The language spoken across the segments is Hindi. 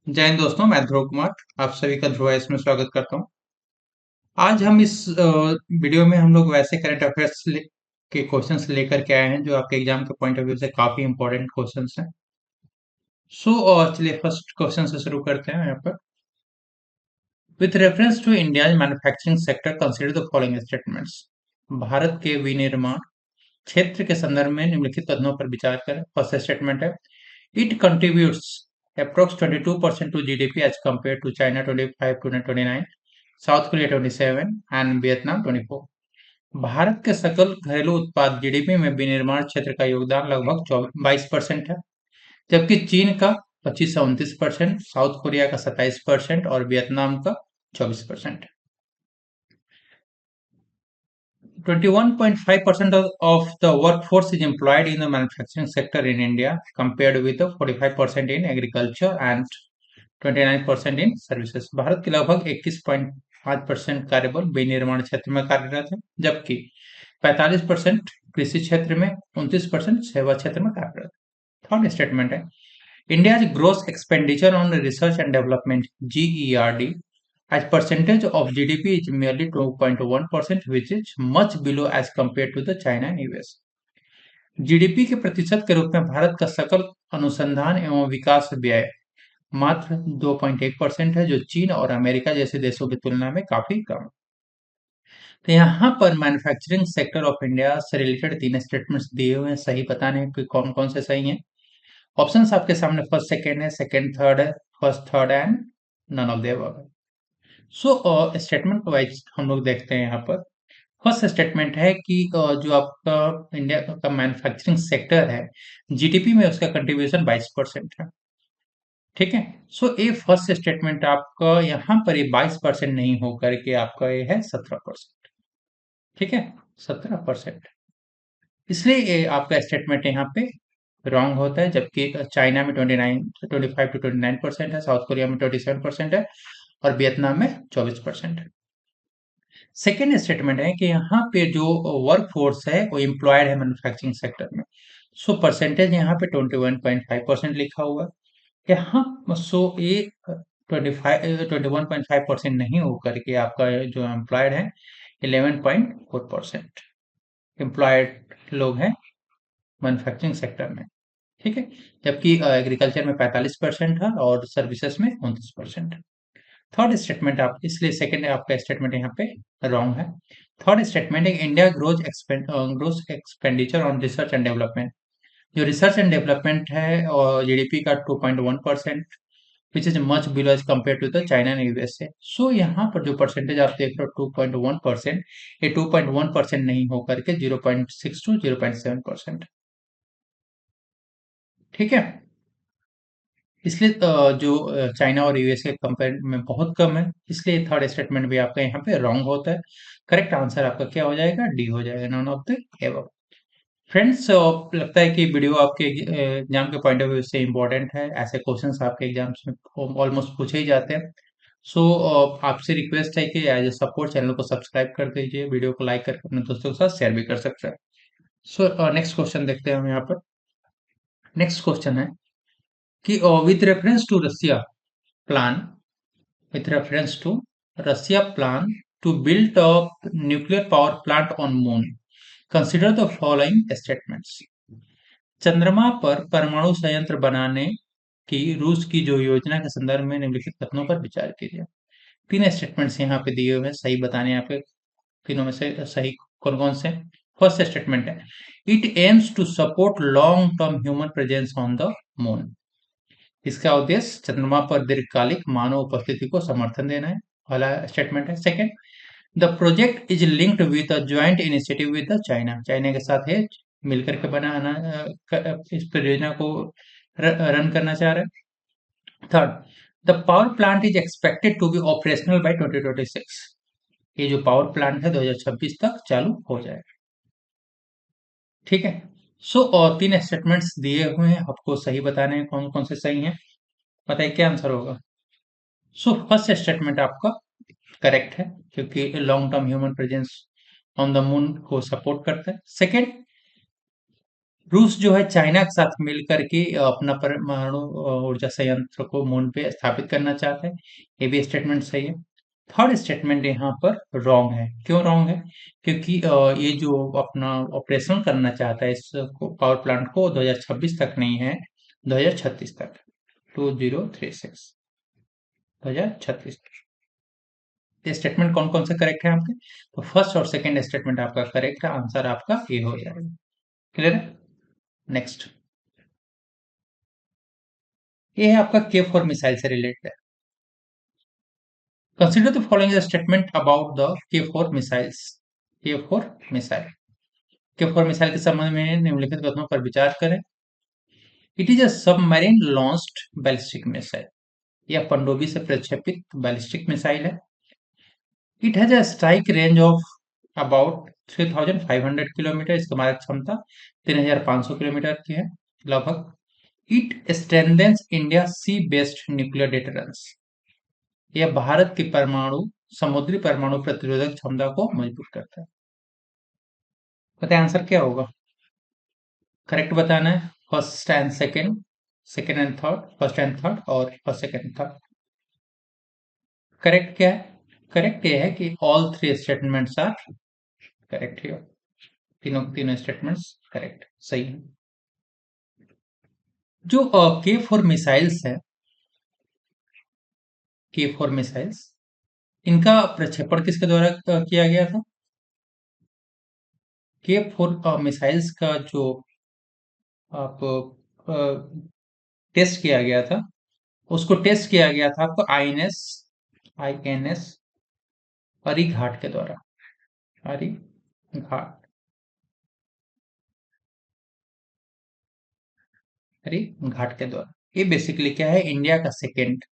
जय हिंद दोस्तों, मैं ध्रुव कुमार आप सभी का ध्रुव में स्वागत करता हूं। आज हम इस वीडियो में हम लोग वैसे करंट अफेयर्स के क्वेश्चंस लेकर के आए हैं जो आपके एग्जाम के पॉइंट ऑफ व्यू से काफी इंपॉर्टेंट क्वेश्चंस हैं। चलिए फर्स्ट क्वेश्चन से शुरू करते हैं यहाँ पर। With reference to India manufacturing sector consider the following statements. Bharat के विनिर्माण क्षेत्र के संदर्भ में निम्नलिखित कथनों पर विचार करें। फर्स्ट स्टेटमेंट है, it contributes approx 22% to GDP as compared to China 25 to 29, south Korea 27 and Vietnam 24। Bharat के सकल घरेलू उत्पाद जीडीपी में विनिर्माण क्षेत्र का योगदान लगभग 22% है, जबकि चीन का 25 से 29%, साउथ कोरिया का 27% और वियतनाम का 24%। 21.5% of the workforce is employed in the manufacturing sector in India, compared with the 45% in agriculture and 29% in services. Bharat के लगभग 21.5% कार्यबल विनिर्माण क्षेत्र में कार्यरत है, जबकि 45% कृषि क्षेत्र में, 29% सेवा क्षेत्र में कार्यरत है। थर्ड स्टेटमेंट है, India gross expenditure on research and development GERD as percentage of GDP is merely 2.1%, which is much below as compared to the China and US। GDP के प्रतिशत के रूप में भारत का सकल अनुसंधान एवं विकास व्यय मात्र 2.1% है, जो चीन और अमेरिका जैसे देशों की तुलना में काफी कम है। तो यहाँ पर मैन्युफैक्चरिंग सेक्टर ऑफ इंडिया से रिलेटेड तीन स्टेटमेंट्स दिए हुए हैं, सही बताने हैं कि कौन कौन से सही हैं। ऑप्शंस आपके सामने फर्स्ट सेकेंड है, सेकेंड थर्ड है, first third and none of the above है। स्टेटमेंट वाइज हम लोग देखते हैं यहाँ पर। फर्स्ट स्टेटमेंट है कि जो आपका इंडिया का मैन्युफैक्चरिंग सेक्टर है, जीडीपी में उसका कंट्रीब्यूशन 22% है। ठीक है। ये फर्स्ट स्टेटमेंट आपका यहाँ पर ये 22% नहीं होकर के आपका ये है 17%। ठीक है, 17%। इसलिए ये आपका स्टेटमेंट यहाँ पे रॉन्ग होता है, जबकि चाइना में 25 to 29% है, साउथ कोरिया में 27% है और वियतनाम में 24% है। सेकेंड स्टेटमेंट है कि यहाँ पे जो वर्क फोर्स है वो एम्प्लॉयड है मैन्युफैक्चरिंग सेक्टर में। परसेंटेज यहाँ पे 21.5% लिखा हुआ है। यहाँ ये 21.5% नहीं होकर के आपका जो एम्प्लॉयड है 11.4% एम्प्लॉयड लोग हैं मैन्युफैक्चरिंग सेक्टर में। ठीक है, जबकि एग्रीकल्चर में 45% है और सर्विसेज में 29%। थर्ड स्टेटमेंट आप इसलिए सेकंड आपका स्टेटमेंट यहाँ पे रॉन्ग है। थर्ड स्टेटमेंट है, India gross expenditure on research and development. जो रिसर्च एंड डेवलपमेंट है और जीडीपी का 2.1%, which is much below as compare to the China and USA. यहाँ पर जो परसेंटेज आप देख रहे हो 2.1%, ये 2.1% नहीं होकर के 0.6 to 0.7%। ठीक है, इसलिए जो चाइना और यूएस के कंपेयर में बहुत कम है, इसलिए थर्ड स्टेटमेंट भी आपका यहाँ पे रॉन्ग होता है। करेक्ट आंसर आपका क्या हो जाएगा? डी हो जाएगा, none of the above. Friends, लगता है कि वीडियो आपके एग्जाम के पॉइंट ऑफ व्यू से इम्पोर्टेंट है। ऐसे क्वेश्चंस आपके एग्जाम्स में ऑलमोस्ट पूछे ही जाते हैं। आपसे रिक्वेस्ट है कि एज ए सपोर्ट चैनल को सब्सक्राइब कर दीजिए, वीडियो को लाइक करके अपने दोस्तों के साथ शेयर भी कर सकते हैं। नेक्स्ट क्वेश्चन देखते हैं हम यहाँ पर। नेक्स्ट क्वेश्चन है कि with reference to Russia plan with reference to Russia plan to build a nuclear power plant on moon. Consider the following statements. चंद्रमा पर परमाणु संयंत्र बनाने की रूस की जो योजना के संदर्भ में निम्नलिखित कथनों पर विचार कीजिए। तीन स्टेटमेंट्स यहाँ पे दिए हुए हैं, सही बताने यहाँ पे तीनों में से सही कौन कौन से। फर्स्ट स्टेटमेंट है, it aims to support long term human presence on the moon. इसका उद्देश्य चंद्रमा पर दीर्घकालिक मानव उपस्थिति को समर्थन देना है, पहला स्टेटमेंट है। Second, the project is linked with a joint initiative with China. China के साथ है मिलकर के बनाना, इस परियोजना को रन करना चाह रहे हैं। Third, the power plant is expected to be operational by 2026। ये जो पावर प्लांट है 2026 तक चालू हो जाएगा। ठीक है, और तीन स्टेटमेंट्स दिए हुए हैं, आपको सही बताने हैं कौन कौन से सही हैं। बताइए क्या आंसर होगा। फर्स्ट स्टेटमेंट आपका करेक्ट है, क्योंकि long term human presence on the moon को सपोर्ट करता है। सेकेंड, रूस जो है चाइना के साथ मिल करके अपना परमाणु ऊर्जा संयंत्र को मून पे स्थापित करना चाहता है। ये भी स्टेटमेंट सही है। थर्ड स्टेटमेंट यहाँ पर रॉन्ग है। क्यों रॉन्ग है? क्योंकि ये जो अपना ऑपरेशन करना चाहता है इस पावर प्लांट को 2026 तक नहीं है, 2036 तक। 2036, 2036। ये स्टेटमेंट कौन कौन से करेक्ट है आपके? तो फर्स्ट और सेकंड स्टेटमेंट आपका करेक्ट है, आंसर आपका ए हो जाएगा। क्लियर है? नेक्स्ट, ये है आपका के फोर मिसाइल से रिलेटेड है। Consider the following statement about the K four missiles. K four missile, K four missile के संबंध में निम्नलिखित कथनों पर विचार करें। It is a submarine launched ballistic missile. यह पनडुब्बी से प्रक्षेपित बैलिस्टिक मिसाइल है। It has a strike range of about 3500 kilometre. इसकी मारक क्षमता 3500 किलोमीटर की है लगभग। It strengthens India sea based nuclear deterrence. यह भारत की समुद्री परमाणु प्रतिरोधक क्षमता को मजबूत करता है। बताए आंसर क्या होगा? करेक्ट बताना है। First and second, second and third, first and third और फर्स्ट सेकंड थर्ड। करेक्ट क्या है? करेक्ट ये है कि all three statements are correct here. तीनों तीनों स्टेटमेंट्स करेक्ट सही है। जो के फोर मिसाइल्स है, के फोर मिसाइल्स, इनका प्रक्षेपण किसके द्वारा किया गया था? के फोर मिसाइल्स का जो आप टेस्ट किया गया था, उसको टेस्ट किया गया था आपको आईएनएस, आईएनएस हरिघाट के द्वारा। हरिघाट, हरिघाट के द्वारा। ये बेसिकली क्या है? इंडिया का सेकेंड,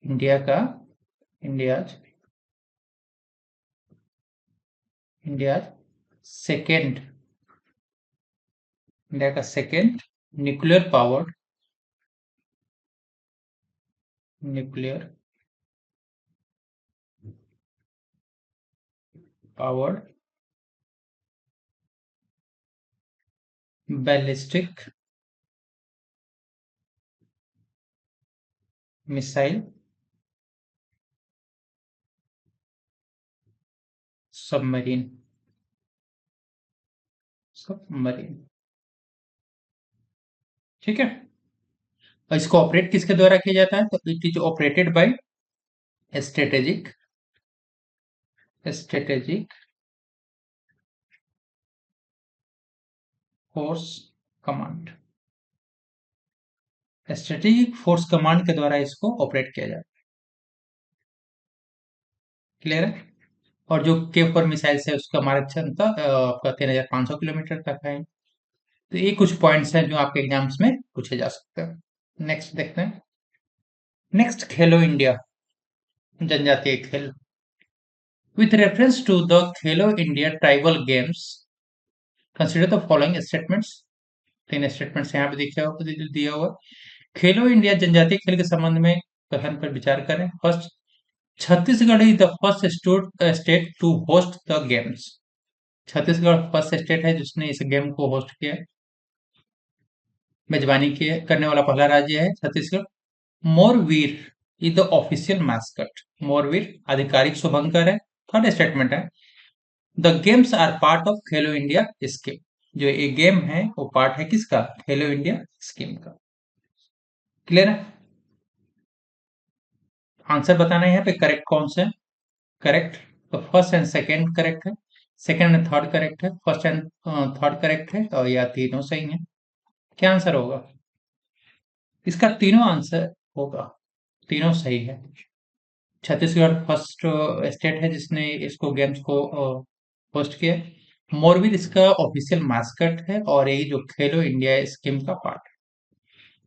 इंडिया का, इंडिया इंडिया सेकेंड, इंडिया का second nuclear powered, nuclear powered ballistic missile submarine, submarine. ठीक है। और इसको ऑपरेट किसके द्वारा किया जाता है? तो it is operated by strategic, strategic force command, strategic force command के द्वारा इसको ऑपरेट किया जाता है। क्लियर है? और जो के फोर मिसाइल है उसका मारक क्षमता आपका 3500 किलोमीटर तक है। तो ये कुछ पॉइंट्स हैं जो आपके एग्जाम्स में पूछे जा सकते हैं। नेक्स्ट देखते हैं। नेक्स्ट, खेलो इंडिया जनजातीय खेल। With reference to the Khelo India tribal games, consider the following statements. तीन स्टेटमेंट्स यहाँ पे दिया हुआ। खेलो इंडिया जनजातीय खेल के संबंध में कथन पर विचार करें। First, Chhattisgarh is the first state to host the games. Chhattisgarh first state है जिसने इस गेम को होस्ट किया, मेजबानी किए करने वाला पहला राज्य है Chhattisgarh. Morveer is the official mascot. Morveer आधिकारिक शुभंकर है। थर्ड स्टेटमेंट है, the games are part of Khelo India scheme. जो ये गेम है वो पार्ट है किसका? खेलो इंडिया स्कीम का। क्लियर है? आंसर बताना है यहाँ पे करेक्ट कौन से? करेक्ट, तो फर्स्ट एंड सेकंड करेक्ट है, सेकंड एंड थर्ड करेक्ट है, फर्स्ट एंड थर्ड करेक्ट है, और या तीनों सही है। क्या आंसर होगा इसका? तीनों आंसर होगा, तीनों सही है। छत्तीसगढ़ फर्स्ट स्टेट है जिसने इसको गेम्स को होस्ट किया। मोरविल इसका ऑफिशियल मास्कट है और ये जो खेलो इंडिया स्कीम का पार्ट है।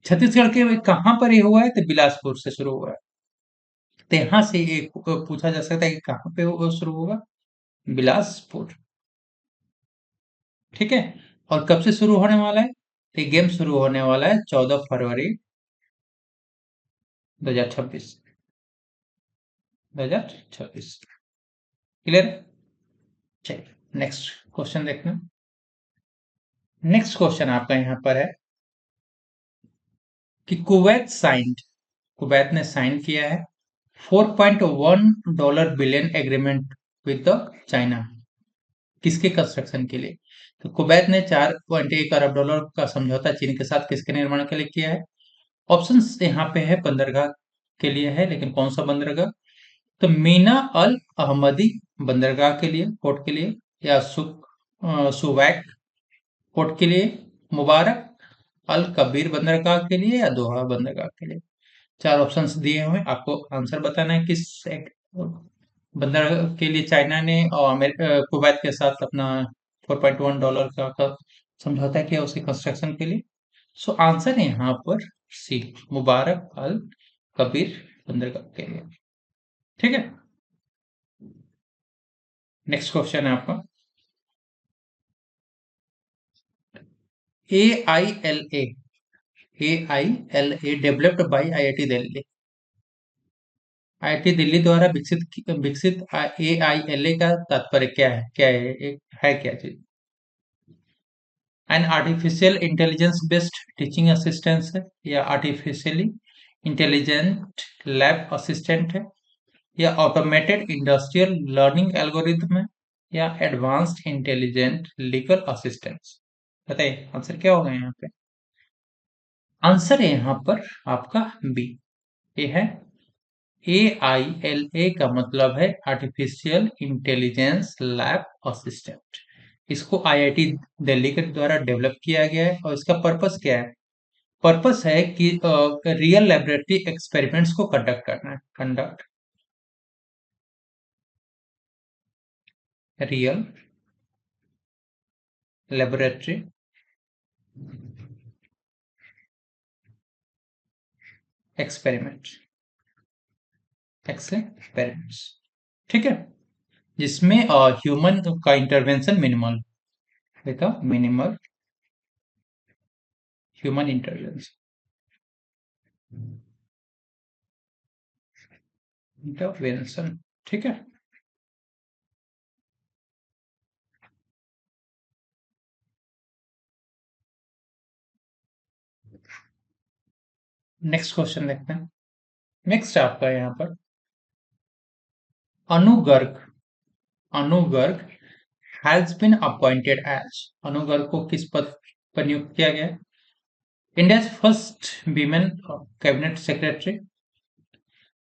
छत्तीसगढ़ के कहाँ पर ये हुआ है? तो बिलासपुर से शुरू हुआ है। तो यहाँ से ये पूछा जा सकता है कि कहाँ पे वो शुरू होगा? बिलासपुर। ठीक है। और कब से शुरू होने वाला है? तो ये गेम शुरू होने वाला है 14 फरवरी 2026, 2026। क्लियर? चलिए नेक्स्ट क्वेश्चन देखना। नेक्स्ट क्वेश्चन आपका यहाँ पर है कि कुवैत ने साइन किया है 4.1 dollar billion agreement with the China. किसके कंस्ट्रक्शन के लिए? तो कुवैत ने 4.1 अरब डॉलर का समझौता चीन के साथ किसके निर्माण के लिए किया है? ऑप्शंस यहाँ पे है, बंदरगाह के लिए है, लेकिन कौन सा बंदरगाह? तो मीना अल अहमदी बंदरगाह के लिए, पोर्ट के लिए, या सुवैक पोर्ट के लिए, मुबारक अल कबीर बंदरगाह के लिए, या दोहा बंदरगाह के लिए। चार ऑप्शंस दिए हुए हैं, आपको आंसर बताना है किस बंदरगाह के लिए चाइना ने और कुवैत के साथ अपना 4.1 डॉलर का समझौता किया उसके कंस्ट्रक्शन के लिए। सो आंसर है यहाँ पर सी, मुबारक अल कबीर बंदरगाह के लिए। ठीक है, नेक्स्ट क्वेश्चन है आपका। A I L A developed by IIT Delhi. IIT Delhi द्वारा विकसित ए आई एल ए का तात्पर्य क्या है, है क्या चीज? An artificial intelligence based teaching assistance है, या आर्टिफिशियली इंटेलिजेंट लैब असिस्टेंट है, या ऑटोमेटेड इंडस्ट्रियल लर्निंग एल्गोरिथम है, या एडवांस्ड इंटेलिजेंट लीगल असिस्टेंस। बताइए आंसर क्या होगा यहाँ पे? आंसर है यहाँ पर आपका बी, ये है ए आई एल ए का मतलब है आर्टिफिशियल इंटेलिजेंस लैब असिस्टेंट। इसको आईआईटी दिल्ली के द्वारा डेवलप किया गया है और इसका पर्पस क्या है? पर्पस है कि रियल लेबोरेटरी एक्सपेरिमेंट्स को कंडक्ट करना है, conduct real laboratory experiment experiments. ठीक है, जिसमें ह्यूमन का इंटरवेंशन मिनिमल देखा, मिनिमल ह्यूमन इंटरवेंशन इंटरवेंशन। ठीक है, नेक्स्ट क्वेश्चन देखते हैं। नेक्स्ट आपका यहाँ पर Anu Garg Anu Garg has been appointed as. Anu Garg को किस पद पर नियुक्त किया गया? India first women cabinet secretary,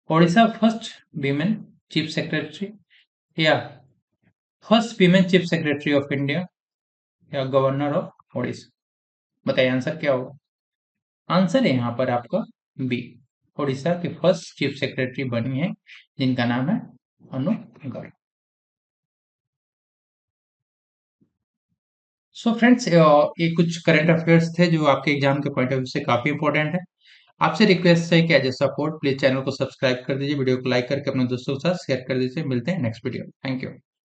Odisha first women chief secretary, या first women chief secretary of India, या गवर्नर ऑफ ओडिशा। बताइए आंसर क्या होगा? आंसर है यहाँ पर आपका बी, ओडिशा के फर्स्ट चीफ सेक्रेटरी बनी है जिनका नाम है अनु गर्ग। सो फ्रेंड्स, ये कुछ करंट अफेयर्स थे जो आपके एग्जाम के पॉइंट ऑफ व्यू से काफी इंपॉर्टेंट है। आपसे रिक्वेस्ट है कि as a support please channel को सब्सक्राइब कर दीजिए, वीडियो को लाइक करके अपने दोस्तों के साथ शेयर कर दीजिए। मिलते हैं नेक्स्ट वीडियो, थैंक यू।